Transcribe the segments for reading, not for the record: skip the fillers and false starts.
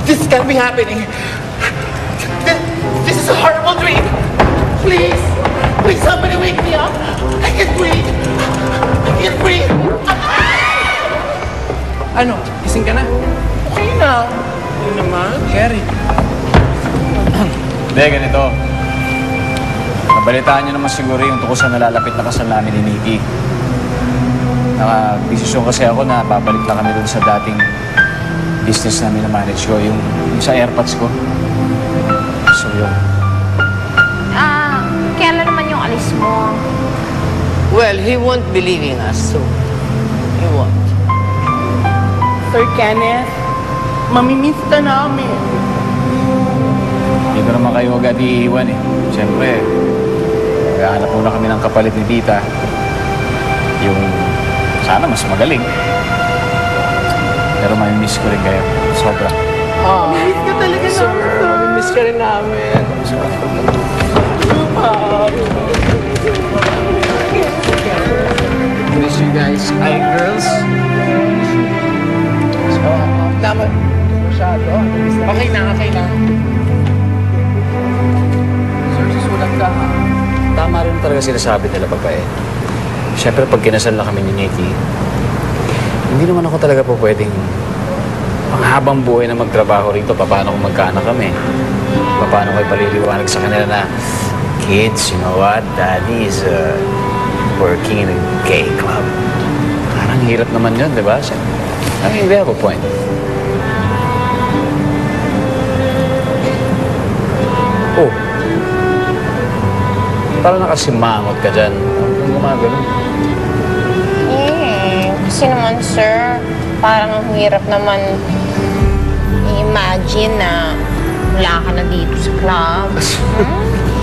This can't be happening. This is a horrible dream. Please, please somebody wake me up. I can't breathe. I can't breathe. Ano? Gising ka na? Okay na. Ano naman? Kerry. Hindi, ganito. Nabalitaan niyo naman siguro yung tungkol sa nalalapit na kasal namin ni Nikki. Nakadesisyon kasi ako na babalik lang kami doon sa dating business namin na manage ko, yung sa airpods ko. So, yun. Kailan naman yung alis mo? Well, he won't be leaving us, so he won't. Sir Kenneth, mamimiss ka namin. Hindi ko naman kayo agad iiwan eh. Siyempre, maghahanap muna kami ng kapalit ni Tita. Yung sana mas magaling. Pero mamimiss ko rin kayo. Sobra. Mamimiss ka talaga Sir, namin, miss ka rin namin. Miss you guys. Hi, girls. So, tama. Masyado. Okay na, okay na. Sir, susulat ka ha. Tama rin talaga sinasabi nila, babae. Siyempre, pag kinasal na kami ni Nikki, hindi naman ako talaga po pwedeng panghabang buhay na magtrabaho rito. Paano kung magkaanak kami? Paano ko ipaliliwanag sa kanila na, kids, you know what? Daddy is working in a gay club. Parang hirap naman yun, di ba? I mean, they have a point. Oh. Parang nakasimangot ka dyan. Ang gumagano. Kasi naman, sir, parang ang hirap naman i-imagine na wala ka na dito sa club.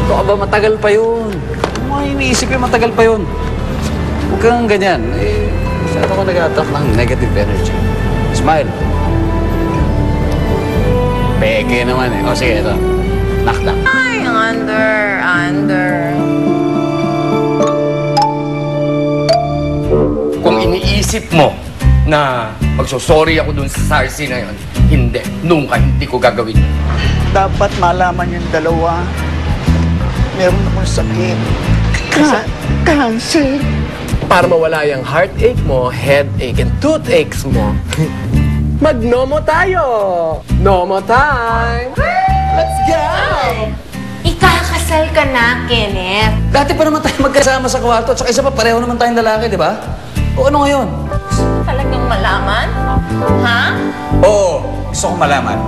Ito ka ba, matagal pa yun. Kung mga iniisip yun, matagal pa yun. Huwag kang ganyan. Masyado ka nag-attract ng negative energy. Smile. Peke naman eh. O sige, ito. Knock. Ay, under. Kung iniisip mo na magsosorry ako dun sa Sarsi na yun, hindi ko gagawin. Dapat malaman yung dalawa. Meron akong sakit. Cancer. Para mawala yung heartache mo, headache, and toothaches mo, mag-nomo tayo! Nomo time! Let's go! Ikakasal ka na, Kenneth. Dati pa naman tayo magkasama sa kwarto at saka isa pa, pareho naman tayong lalaki, di ba? O ano ngayon? Gusto mo talagang malaman? Ha? Oo, gusto kong malaman.